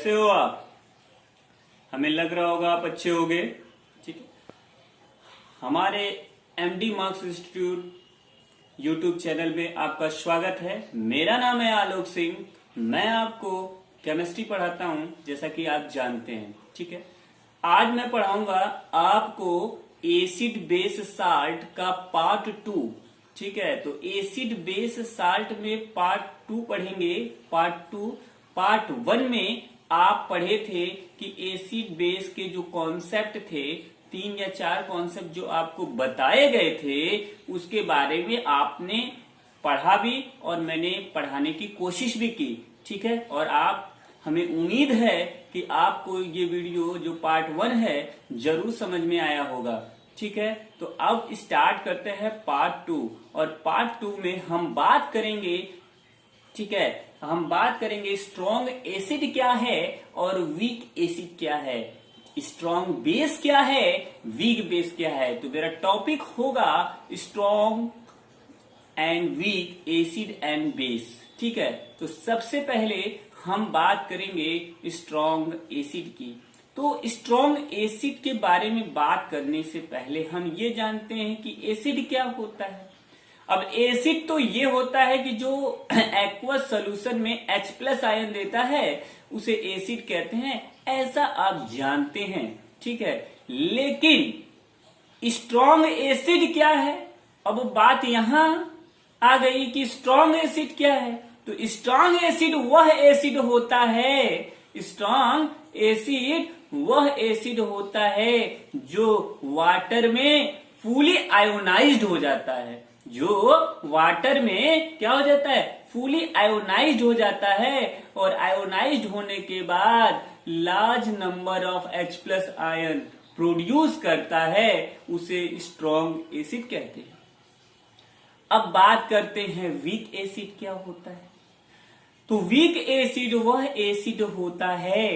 कैसे हो आप? हमें लग रहा होगा आप अच्छे होंगे। ठीक है, हमारे MD marks institute YouTube channel में आपका स्वागत है। मेरा नाम है आलोक सिंह। मैं आपको केमिस्ट्री पढ़ाता हूं, जैसा कि आप जानते हैं। ठीक है, आज मैं पढ़ाऊंगा आपको एसिड बेस साल्ट का पार्ट 2। ठीक है, तो एसिड बेस साल्ट में पार्ट 2 पढ़ेंगे। पार्ट 1 में आप पढ़े थे कि एसिड बेस के जो कॉन्सेप्ट थे, 3 या 4 कॉन्सेप्ट जो आपको बताए गए थे, उसके बारे में आपने पढ़ा भी और मैंने पढ़ाने की कोशिश भी की। ठीक है, और आप हमें उम्मीद है कि आपको ये वीडियो जो पार्ट 1 है जरूर समझ में आया होगा। ठीक है, तो अब स्टार्ट करते हैं पार्ट 2। और पार्ट 2 में हम बात करेंगे, ठीक है, हम बात करेंगे स्ट्रॉन्ग एसिड क्या है और वीक एसिड क्या है, स्ट्रॉन्ग बेस क्या है, वीक बेस क्या है। तो मेरा टॉपिक होगा strong and weak acid and base. ठीक है, तो सबसे पहले हम बात करेंगे स्ट्रॉन्ग एसिड की। तो स्ट्रॉन्ग एसिड के बारे में बात करने से पहले हम ये जानते हैं कि एसिड क्या होता है। अब एसिड तो ये होता है कि जो एक्वस सॉल्यूशन में H+ आयन देता है उसे एसिड कहते हैं, ऐसा आप जानते हैं। ठीक है, लेकिन स्ट्रॉन्ग एसिड क्या है? अब बात यहां आ गई कि स्ट्रॉन्ग एसिड क्या है। तो स्ट्रॉन्ग एसिड वह एसिड होता है, स्ट्रॉन्ग एसिड वह एसिड होता है जो वाटर में फुली आयोनाइज्ड हो जाता है, जो वाटर में क्या हो जाता है, फुली आयोनाइज्ड हो जाता है। और आयोनाइज्ड होने के बाद large number of H+ ion produce करता है, उसे स्ट्रॉन्ग एसिड कहते हैं। अब बात करते हैं वीक एसिड क्या होता है। तो वीक एसिड वह एसिड होता है,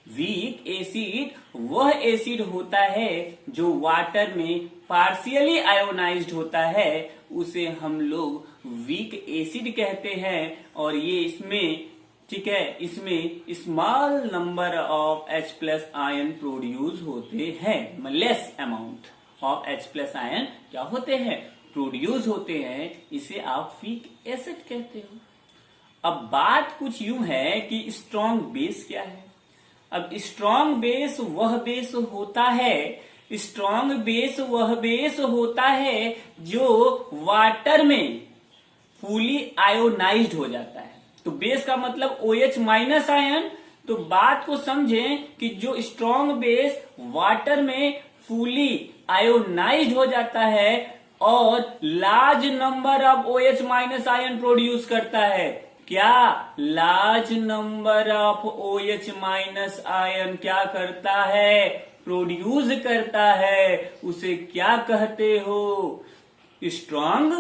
वीक एसिड वह एसिड होता है जो वाटर में पार्शियली आयोनाइज्ड होता है, उसे हम लोग वीक एसिड कहते हैं। और ये इसमें, ठीक है, इसमें small number of H+ ion produce होते हैं, less amount of H+ ion क्या होते हैं, प्रोड्यूस होते हैं। इसे आप वीक एसिड कहते हो। अब बात कुछ यूं है कि स्ट्रॉन्ग बेस क्या है। अब स्ट्रॉन्ग बेस वह बेस होता है, स्ट्रॉन्ग बेस वह बेस होता है जो वाटर में फुली आयोनाइज्ड हो जाता है। तो बेस का मतलब OH- आयन। तो बात को समझें कि जो स्ट्रॉन्ग बेस वाटर में फुली आयोनाइज्ड हो जाता है और large number of OH- ion produce करता है। क्या? Large number of OH- ion क्या करता है, प्रोड्यूस करता है, उसे क्या कहते हो, स्ट्रॉन्ग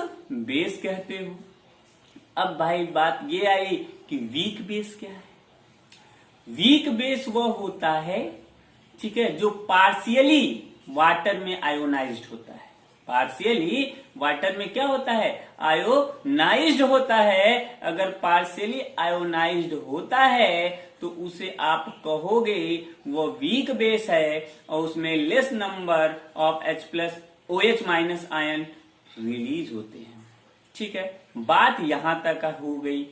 बेस कहते हो। अब भाई बात ये आई कि वीक बेस क्या है। वीक बेस वह होता है, ठीक है, जो पार्शियली वाटर में आयोनाइज्ड होता है। पार्शियली वाटर में क्या होता है, आयोनाइज्ड होता है। अगर पार्शियली आयोनाइज्ड होता है तो उसे आप कहोगे वो वीक बेस है और उसमें less number of H+ OH- ion release होते हैं। ठीक है, बात यहां तक हो गई।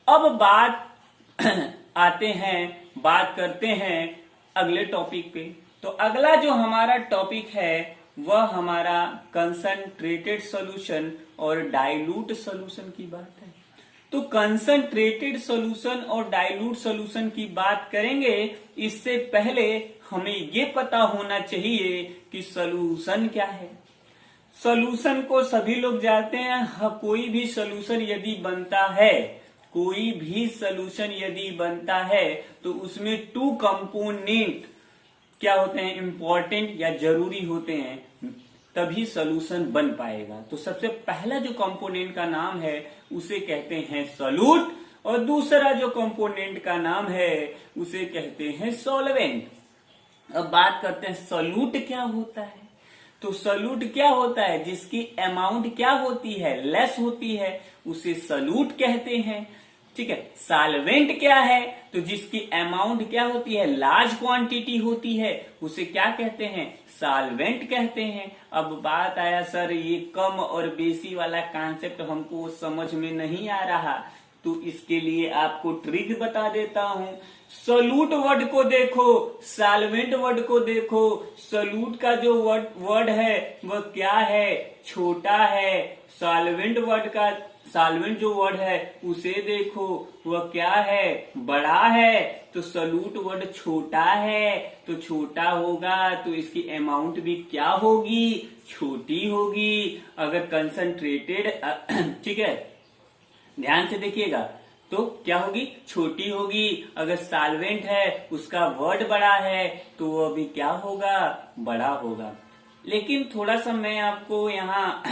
अब बात करते हैं अगले टॉपिक पे। तो अगला जो हमारा टॉपिक है वह हमारा कंसंट्रेटेड सॉल्यूशन और डाइल्यूट सॉल्यूशन की बात है। तो कंसंट्रेटेड सॉल्यूशन और डाइल्यूट सॉल्यूशन की बात करेंगे, इससे पहले हमें ये पता होना चाहिए कि सॉल्यूशन क्या है। सॉल्यूशन को सभी लोग जानते हैं। कोई भी सॉल्यूशन यदि बनता है, कोई भी सॉल्यूशन यदि बनता है तो उसमें 2 कंपोनेंट क्या होते हैं, इंपॉर्टेंट या जरूरी होते हैं, तभी सॉल्यूशन बन पाएगा। तो सबसे पहला जो कंपोनेंट का नाम है उसे कहते हैं सॉल्यूट, और दूसरा जो कंपोनेंट का नाम है उसे कहते हैं सॉल्वेंट। अब बात करते हैं सॉल्यूट क्या होता है। तो सॉल्यूट क्या होता है, जिसकी अमाउंट क्या होती है, लेस होती है, उसे सॉल्यूट कहते हैं। ठीक है। सॉल्वेंट क्या है, तो जिसकी अमाउंट क्या होती है, लार्ज क्वांटिटी होती है, उसे क्या कहते हैं, सॉल्वेंट कहते हैं। अब बात आया सर ये कम और बेसी वाला कॉन्सेप्ट हमको समझ में नहीं आ रहा, तो इसके लिए आपको ट्रिक बता देता हूं। सॉल्यूट वर्ड को देखो, सॉल्वेंट वर्ड को देखो, सॉल्यूट का जो वर्ड है वह क्या है, छोटा है। सॉल्वेंट जो वर्ड है उसे देखो, वह क्या है, बड़ा है। तो सॉल्यूट वर्ड छोटा है, तो छोटा होगा तो इसकी अमाउंट भी क्या होगी, छोटी होगी। अगर कंसंट्रेटेड ठीक है, ध्यान से देखिएगा, तो क्या होगी, छोटी होगी। अगर सॉल्वेंट है उसका वर्ड बड़ा है तो वह भी क्या होगा, बड़ा होगा। लेकिन थोड़ा सा मैं आपको यहाँ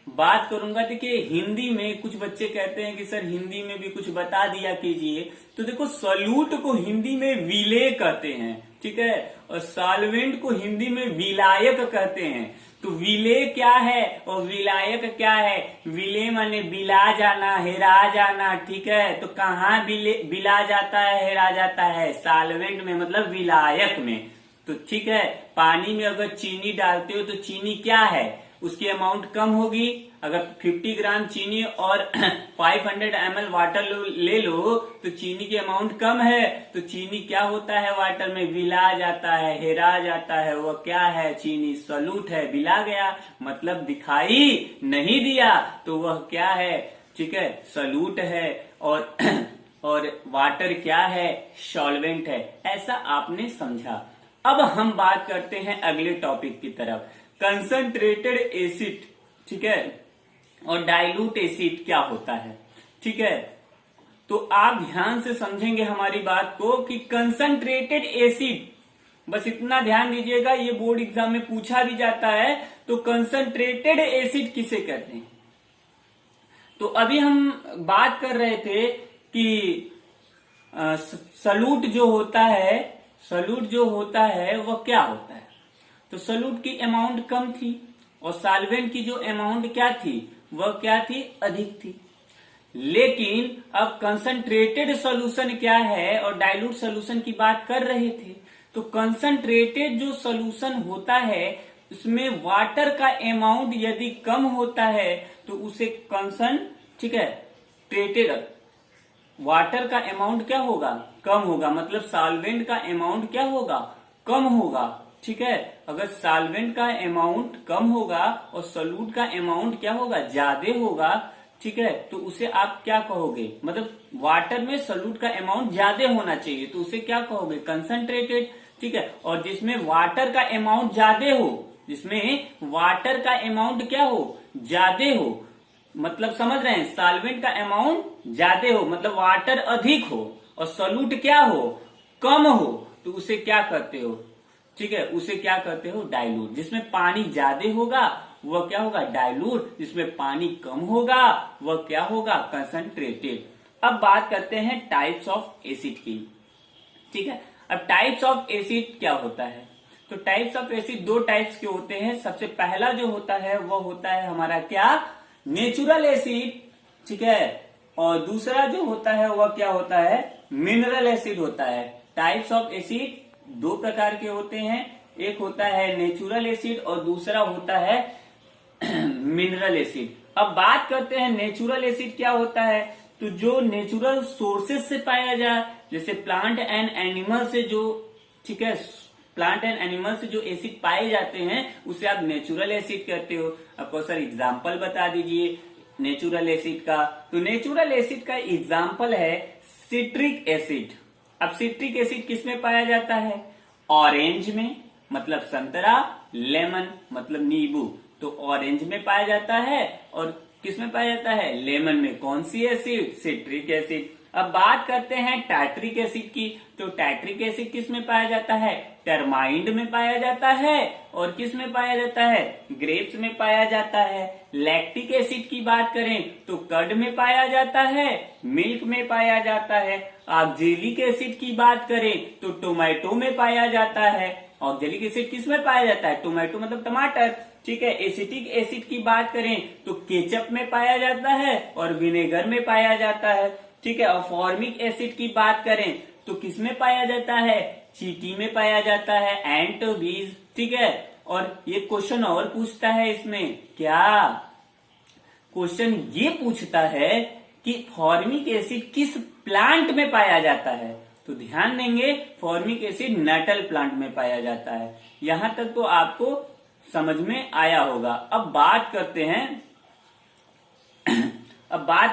बात करूंगा। देखिए हिंदी में कुछ बच्चे कहते हैं कि सर हिंदी में भी कुछ बता दिया कीजिए। तो देखो सॉल्यूट को हिंदी में विलेय कहते हैं, ठीक है, और सॉल्वेंट को हिंदी में विलायक कहते हैं। तो विलेय क्या है और विलायक क्या है, विलेय माने बिला जाना, हेरा जाना, ठीक है। तो कहाँ बिला जाता है, हेरा जाता है, सॉल्वेंट में मतलब विलायक में। तो ठीक है, पानी में अगर चीनी डालते हो तो चीनी क्या है, उसकी अमाउंट कम होगी। अगर 50 ग्राम चीनी और 500 ml वाटर ले लो तो चीनी की अमाउंट कम है, तो चीनी क्या होता है, वाटर में विला जाता है, हेरा जाता है। वह क्या है, चीनी सॉल्यूट है, विला गया मतलब दिखाई नहीं दिया, तो वह क्या है, ठीक है, सॉल्यूट है। और वाटर क्या है, सॉल्वेंट है। ऐसा आपने समझा। अब हम बात करते हैं अगले टॉपिक की तरफ, कंसंट्रेटेड एसिड, ठीक है, और डाइल्यूट एसिड क्या होता है, ठीक है। तो आप ध्यान से समझेंगे हमारी बात को कि कंसंट्रेटेड एसिड, बस इतना ध्यान दीजिएगा, ये बोर्ड एग्जाम में पूछा भी जाता है। तो कंसंट्रेटेड एसिड किसे कहते हैं। तो अभी हम बात कर रहे थे कि सॉल्यूट जो होता है वह क्या होता है। तो सॉल्यूट की अमाउंट कम थी और सॉल्वेंट की जो अमाउंट क्या थी, वह क्या थी, अधिक थी। लेकिन अब कंसंट्रेटेड सॉल्यूशन क्या है और डाइल्यूट सॉल्यूशन की बात कर रहे थे। तो कंसंट्रेटेड जो सॉल्यूशन होता है उसमें वाटर का अमाउंट यदि कम होता है तो उसे ठीक है, ट्रेटेड, वाटर का अमाउंट क्या होगा, कम होगा, मतलब सॉल्वेंट का अमाउंट क्या होगा, कम होगा, ठीक है। अगर सॉल्वेंट का अमाउंट कम होगा और सॉल्यूट का अमाउंट क्या होगा, ज्यादा होगा, ठीक है, तो उसे आप क्या कहोगे, मतलब वाटर में सॉल्यूट का अमाउंट ज्यादा होना चाहिए तो उसे क्या कहोगे, कंसंट्रेटेड, ठीक है। और जिसमें वाटर का अमाउंट ज्यादा हो, जिसमें वाटर का अमाउंट क्या हो, ज्यादा हो, मतलब समझ रहे हैं, सॉल्वेंट का अमाउंट ज्यादा हो मतलब वाटर अधिक हो और सॉल्यूट क्या हो, कम हो, तो उसे क्या करते हो, ठीक है, उसे क्या करते हो, डाइल्यूट। जिसमें पानी ज्यादा होगा वह क्या होगा, डाइल्यूट, जिसमें पानी कम होगा वह क्या होगा, कंसंट्रेटेड। अब बात करते हैं टाइप्स ऑफ एसिड की, ठीक है। अब टाइप्स ऑफ एसिड क्या होता है, तो टाइप्स ऑफ एसिड दो टाइप्स के होते हैं। सबसे पहला जो होता है वह होता है हमारा क्या, नेचुरल एसिड, ठीक है, और दूसरा जो होता है वह क्या होता है, मिनरल एसिड होता है। टाइप्स ऑफ एसिड दो प्रकार के होते हैं, एक होता है नेचुरल एसिड और दूसरा होता है मिनरल एसिड। अब बात करते हैं नेचुरल एसिड क्या होता है। तो जो नेचुरल सोर्सेज से पाया जाए, जैसे प्लांट एंड एनिमल से जो, ठीक है, प्लांट एंड एनिमल से जो एसिड पाए जाते हैं उसे आप नेचुरल एसिड कहते हो। आपको सर एग्जाम्पल बता दीजिए नेचुरल एसिड का। तो नेचुरल एसिड का एग्जाम्पल है सिट्रिक एसिड। अब सिट्रिक एसिड किसमें पाया जाता है, ऑरेंज में मतलब संतरा, लेमन मतलब नींबू। तो ऑरेंज में पाया जाता है और किसमें पाया जाता है, लेमन में। कौन सी एसिड, सिट्रिक एसिड। अब बात करते हैं टाइट्रिक एसिड की। तो टाइट्रिक एसिड किस में पाया जाता है, टर्माइंड में पाया जाता है और किस में पाया जाता है, ग्रेप्स में पाया जाता है। लैक्टिक एसिड की बात करें तो कर्ड में पाया जाता है, मिल्क में पाया जाता है। ऑक्जेलिक एसिड की बात करें तो टोमेटो में पाया जाता है। ऑक्जेलिक एसिड किस में पाया जाता है, टोमेटो मतलब टमाटर, ठीक है। एसिटिक एसिड की बात करें तो केचप में पाया जाता है और विनेगर में पाया जाता है, ठीक है। और फॉर्मिक एसिड की बात करें तो किसमें पाया जाता है, चींटी में पाया जाता है, एंट, बीज, ठीक है। और ये क्वेश्चन और पूछता है इसमें, क्या क्वेश्चन ये पूछता है कि फॉर्मिक एसिड किस प्लांट में पाया जाता है, तो ध्यान देंगे फॉर्मिक एसिड नटल प्लांट में पाया जाता है। यहां तक तो आपको समझ में आया होगा। अब बात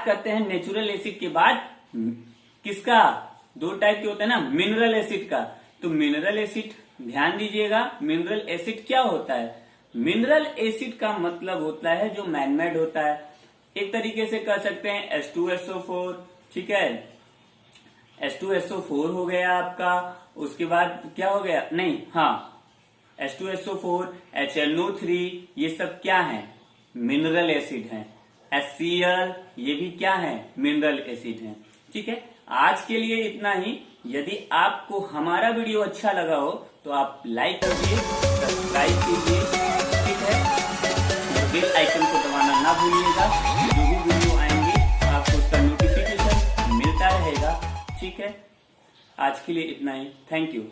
करते हैं नेचुरल एसिड के बाद किसका, दो टाइप के होते हैं ना, मिनरल एसिड का। तो मिनरल एसिड ध्यान दीजिएगा, मिनरल एसिड क्या होता है, मिनरल एसिड का मतलब होता है जो मैनमेड होता है। एक तरीके से कह सकते हैं H2SO4, ठीक है, H2SO4 हो गया आपका। उसके बाद क्या हो गया, नहीं हाँ, H2SO4, HNO3, ये सब क्या है, मिनरल एसिड हैं। HCl, ये भी क्या है, मिनरल एसिड हैं। ठीक है, आज के लिए इतना ही। यदि आपको हमारा वीडियो अच्छा लगा हो तो आप लाइक करिए, सब्सक्राइब कीजिए, ठीक है, और बेल आइकन को दबाना ना भूलिएगा। जो भी वीडियो आएंगे आपको उसका नोटिफिकेशन मिलता रहेगा। ठीक है, आज के लिए इतना ही। Thank you.